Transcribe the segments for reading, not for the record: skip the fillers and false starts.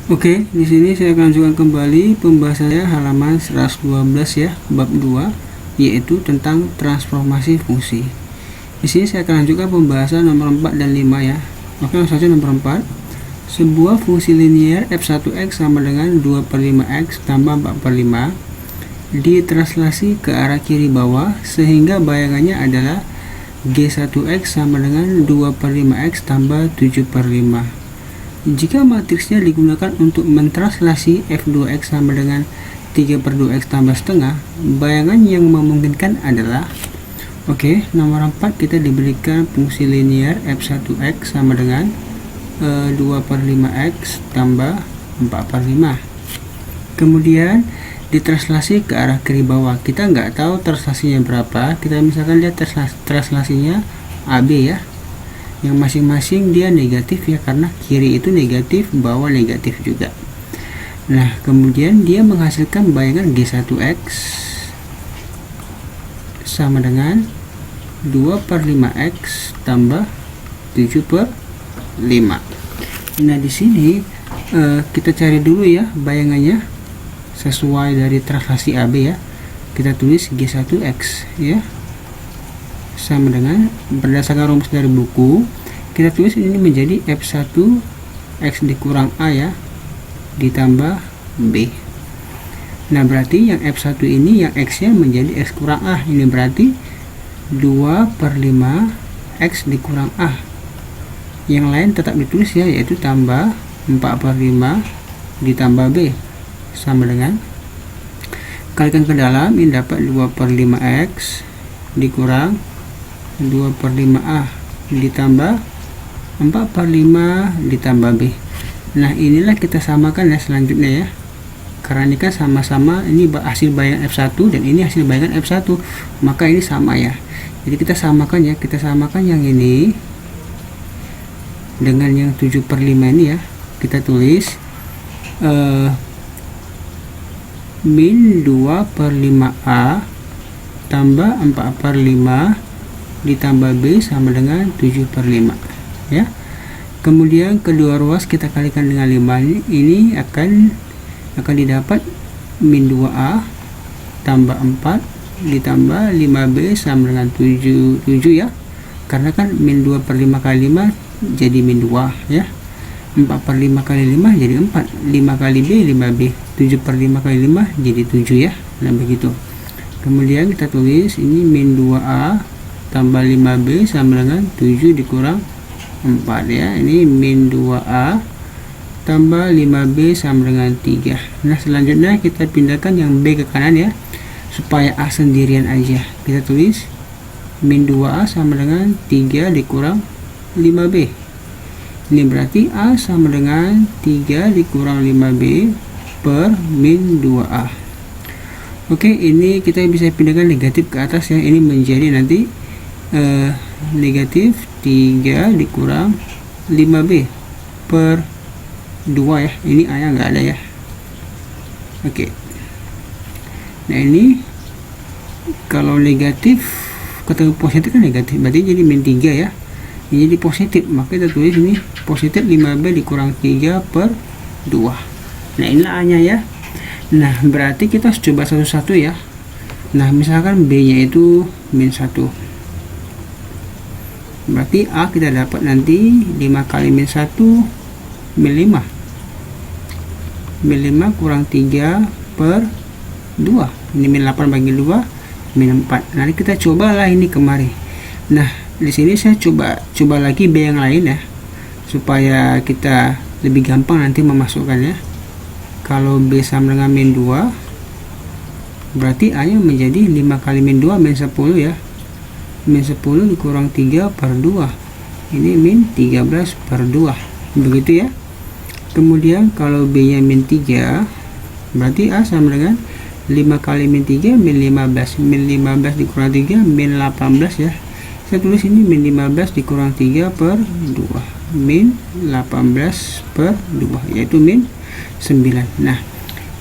Oke, di sini saya akan lanjutkan kembali pembahasannya halaman 112 ya, bab 2, yaitu tentang transformasi fungsi. Di sini saya akan lanjutkan pembahasan nomor 4 dan 5 ya. Oke, langsung saja nomor 4. Sebuah fungsi linear f1x sama dengan 2/5x tambah 4/5 ditranslasi ke arah kiri bawah sehingga bayangannya adalah g1x sama dengan 2/5x tambah 7/5. Jika matriksnya digunakan untuk mentranslasi f2x sama dengan 3/2x tambah setengah, bayangan yang memungkinkan adalah nomor 4 kita diberikan fungsi linear f1x sama dengan 2/5x tambah 4/5. Kemudian ditranslasi ke arah kiri bawah. Kita nggak tahu translasinya berapa, kita misalkan lihat translasinya AB ya, yang masing-masing dia negatif ya, karena kiri itu negatif, bawah negatif juga. Nah, kemudian dia menghasilkan bayangan G1x sama dengan 2/5x tambah 7/5. Nah, di sini kita cari dulu ya bayangannya sesuai dari translasi AB ya. Kita tulis G1x ya, sama dengan, berdasarkan rumus dari buku, kita tulis ini menjadi f1x dikurang A ya, ditambah B. Nah, berarti yang f1 ini yang x nya menjadi x kurang A, ini berarti 2/5x dikurang A. Yang lain tetap ditulis ya, yaitu tambah 4/5 ditambah B, sama dengan, kalikan ke dalam, ini dapat 2/5x dikurang 2/5A ditambah 4/5 ditambah B. Nah, inilah kita samakan ya selanjutnya ya, karena ini kan sama-sama, ini hasil bayangan F1 dan ini hasil bayangan F1, maka ini sama ya. Jadi kita samakan ya, kita samakan yang ini dengan yang 7/5 ini ya. Kita tulis min 2/5A tambah 4/5 ditambah B sama dengan 7/5 ya. Kemudian kedua ruas kita kalikan dengan 5, ini akan didapat min 2A tambah 4 ditambah 5B sama dengan 7 ya, karena kan min 2/5 kali 5 jadi min 2 ya, 4/5 kali 5 jadi 4, 5 kali B 5B, 7/5 kali 5 jadi 7 ya. Nah, begitu. Kemudian kita tulis ini min 2A tambah 5B sama dengan 7 dikurang 4 ya, ini min 2A tambah 5B sama dengan 3. Nah, selanjutnya kita pindahkan yang B ke kanan ya, supaya A sendirian aja. Kita tulis min 2A sama dengan 3 dikurang 5B. Ini berarti A sama dengan 3 dikurang 5B per min 2A. Oke, ini kita bisa pindahkan negatif ke atas ya, ini menjadi nanti negatif 3 dikurang 5B per 2 ya, ini A nya nggak ada ya. Oke, nah ini kalau negatif ketemu positif kan negatif, berarti jadi min 3 ya, ini jadi positif, maka kita tulis ini positif 5B dikurang 3 per 2. Nah, inilah A nya ya. Nah, berarti kita harus coba satu-satu ya. Nah, misalkan B nya itu min 1, berarti A kita dapat nanti 5 kali min 1 min 5, min 5 kurang 3 per 2, ini min 8 bagi 2 min 4. Nanti kita cobalah ini kemari. Nah, di sini saya coba lagi B yang lain ya, supaya kita lebih gampang nanti memasukkannya. Kalau B sama dengan min 2, berarti A nya menjadi 5 kali min 2 min 10 ya, min 10 dikurang 3 per 2, ini min 13 per 2, begitu ya. Kemudian kalau B nya min 3, berarti A sama dengan 5 kali min 3 min 15, min 15 dikurang 3 min 18 ya. Saya tulis ini min 15 dikurang 3 per 2, min 18 per 2, yaitu min 9. Nah,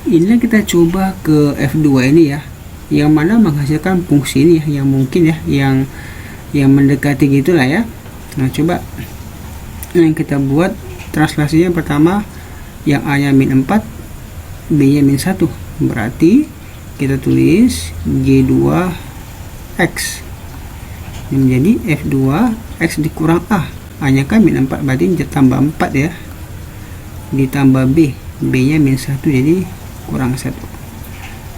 inilah kita coba ke F2 ini ya, yang mana menghasilkan fungsi ini ya, yang mungkin ya, yang mendekati gitulah ya. Nah, coba yang kita buat translasinya pertama yang A nya min 4, B nya min 1. Berarti kita tulis G2X ini menjadi F2X dikurang A nya kan min 4, berarti tambah 4 ya, ditambah B nya min 1, jadi kurang 1.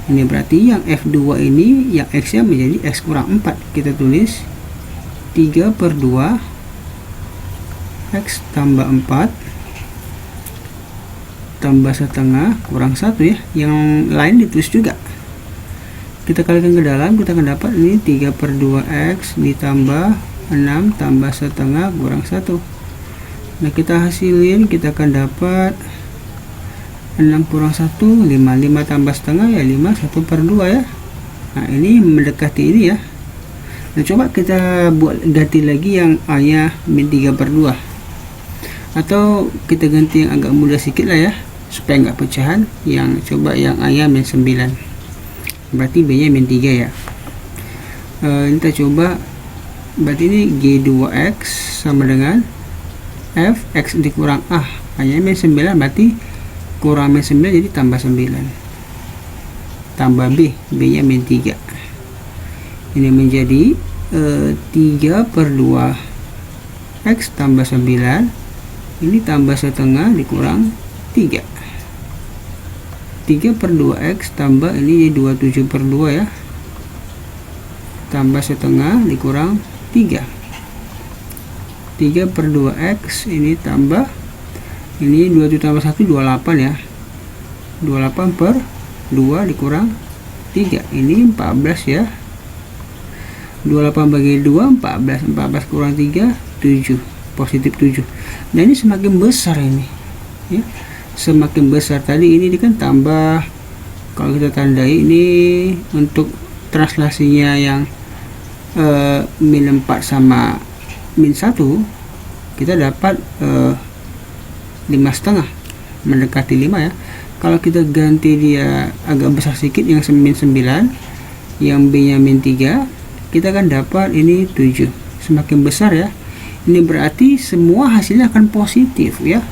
Ini berarti yang F2 ini yang X nya menjadi X kurang 4. Kita tulis 3/2 X tambah 4 tambah setengah kurang 1 ya. Yang lain ditulis juga. Kita kalikan ke dalam, kita akan dapat ini 3/2X ditambah 6 tambah setengah kurang 1. Nah, kita hasilin, kita akan dapat 6 kurang 1, 5. 5 tambah setengah ya 5, 1/2 ya. Nah, ini mendekati ini ya. Nah, coba kita buat ganti lagi yang A nya min 3/2. Atau kita ganti yang agak mudah sedikit lah ya, supaya nggak pecahan. Yang coba yang A nya min 9. Berarti B nya min 3 ya. Kita coba, berarti ini G2X sama dengan Fx dikurang A nya min 9, berarti kurang min 9 jadi tambah 9 tambah B nya min 3. Ini menjadi 3/2 X tambah 9, ini tambah setengah dikurang 3. 3/2X tambah ini 27/2 ya, tambah setengah dikurang 3. 3/2X ini tambah ini 27 tambah 1 28 ya, 28/2 dikurang 3, ini 14 ya. 28 bagi 2 14, 14 kurang 3 7, positif 7. Nah, ini semakin besar ini ya, semakin besar. Tadi ini kan tambah, kalau kita tandai ini untuk translasinya yang min 4 sama min 1, kita dapat 5,5 mendekati 5 ya. Kalau kita ganti dia agak besar sedikit, yang min 9, yang B nya min 3, kita akan dapat ini 7, semakin besar ya. Ini berarti semua hasilnya akan positif ya.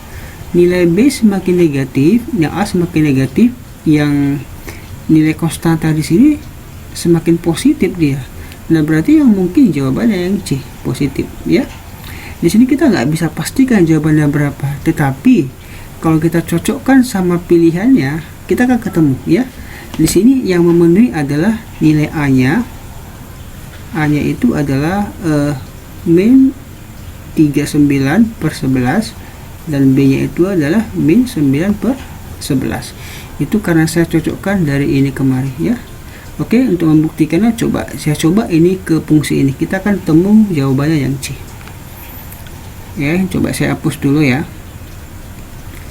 Nilai B semakin negatif, yang A semakin negatif, yang nilai konstanta di sini semakin positif dia. Nah, berarti yang mungkin jawabannya yang C, positif ya. Di sini kita nggak bisa pastikan jawabannya berapa, tetapi kalau kita cocokkan sama pilihannya, kita akan ketemu ya. Di sini yang memenuhi adalah nilai A nya itu adalah min 39/11, dan B nya itu adalah min 9/11. Itu karena saya cocokkan dari ini kemari ya. Oke, untuk membuktikannya saya coba ini ke fungsi ini, kita akan temu jawabannya yang C ya. Coba saya hapus dulu ya,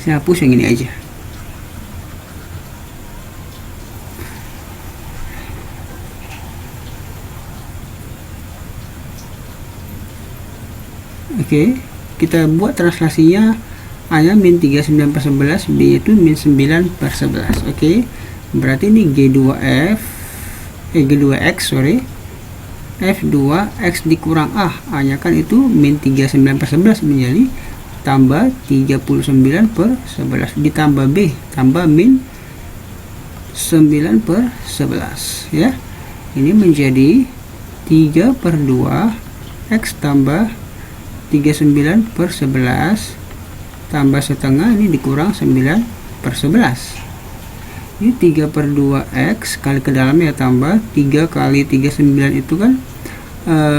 saya hapus yang ini aja. Oke, kita buat translasinya. A nya min 39/11, B itu min 9/11. Oke, berarti ini G2X F2X dikurang A nya kan itu min 39/11 menjadi tambah 39/11, ditambah B tambah min 9/11 ya. Ini menjadi 3/2 X tambah 39/11 tambah setengah, ini dikurang 9/11. Ini 3/2X kali ke dalamnya tambah 3 kali 39 itu kan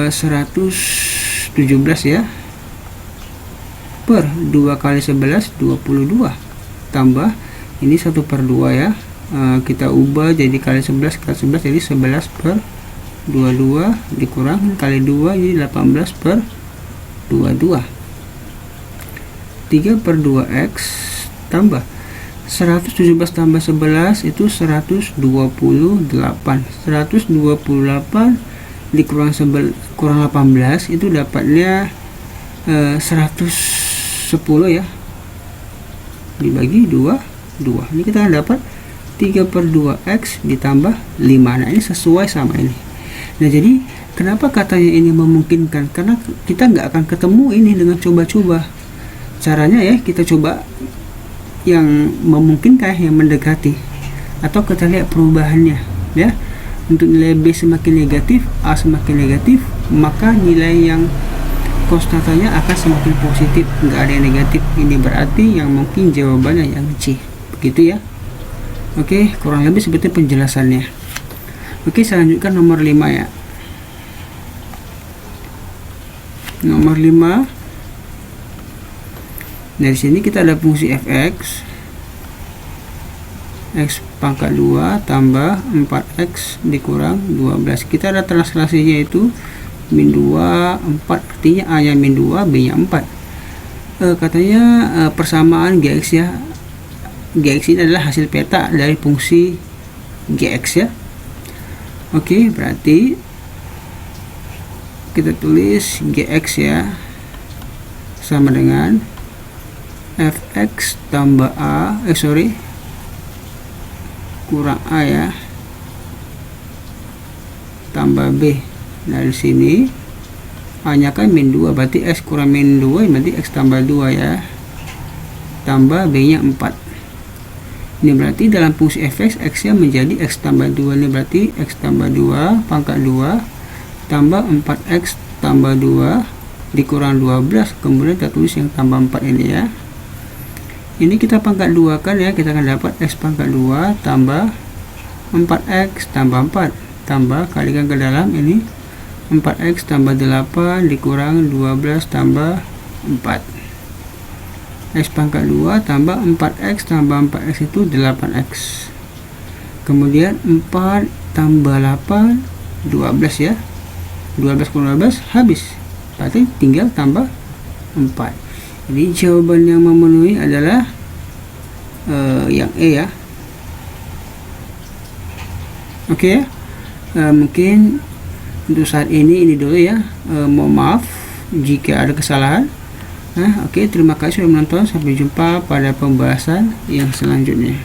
117 ya, per 2 kali 11 22, tambah ini 1/2 ya. Kita ubah jadi kali 11 kali 11 jadi 11/22 dikurang kali 2 jadi 18/22. 3/2X tambah 117 tambah 11 itu 128. 128 dikurang kurang 18 itu dapatnya 110 ya, dibagi 2. Ini kita akan dapat 3/2X ditambah 5. Nah, ini sesuai sama ini. Nah, jadi kenapa katanya ini memungkinkan? Karena kita nggak akan ketemu ini dengan coba-coba. Caranya ya, kita coba yang memungkinkan, yang mendekati, atau kita lihat perubahannya ya. Untuk nilai B semakin negatif, A semakin negatif, maka nilai yang konstantanya akan semakin positif, nggak ada yang negatif. Ini berarti yang mungkin jawabannya yang C, begitu ya. Oke, kurang lebih seperti penjelasannya. Oke, saya lanjutkan nomor 5 ya. Nomor 5, dari sini kita ada fungsi fx, x pangkat 2 tambah 4x dikurang 12. Kita ada translasinya itu min 2, 4, artinya A nya min 2, B nya 4. Katanya persamaan Gx ya. Gx ini adalah hasil peta dari fungsi Gx ya. Oke, berarti kita tulis Gx ya sama dengan fx tambah A, kurang A ya, tambah B. Dari sini A nya kan min 2, berarti x kurang min 2 berarti x tambah 2 ya, tambah B nya 4. Ini berarti dalam fungsi fx, x nya menjadi x tambah 2. Ini berarti x tambah 2 pangkat 2 tambah 4x tambah 2 dikurang 12, kemudian kita tulis yang tambah 4 ini ya. Ini kita pangkat 2 kan ya, kita akan dapat x pangkat 2 tambah 4x tambah 4, tambah kalikan ke dalam ini 4x tambah 8 dikurang 12 tambah 4. X pangkat 2 tambah 4x tambah 4x itu 8x. Kemudian 4 tambah 8, 12 ya. 12 kurang 12 habis. Berarti tinggal tambah 4. Jadi jawaban yang memenuhi adalah yang E ya. Oke ya. Mungkin untuk saat ini dulu ya. Mohon maaf jika ada kesalahan. Oke, terima kasih sudah menonton. Sampai jumpa pada pembahasan yang selanjutnya.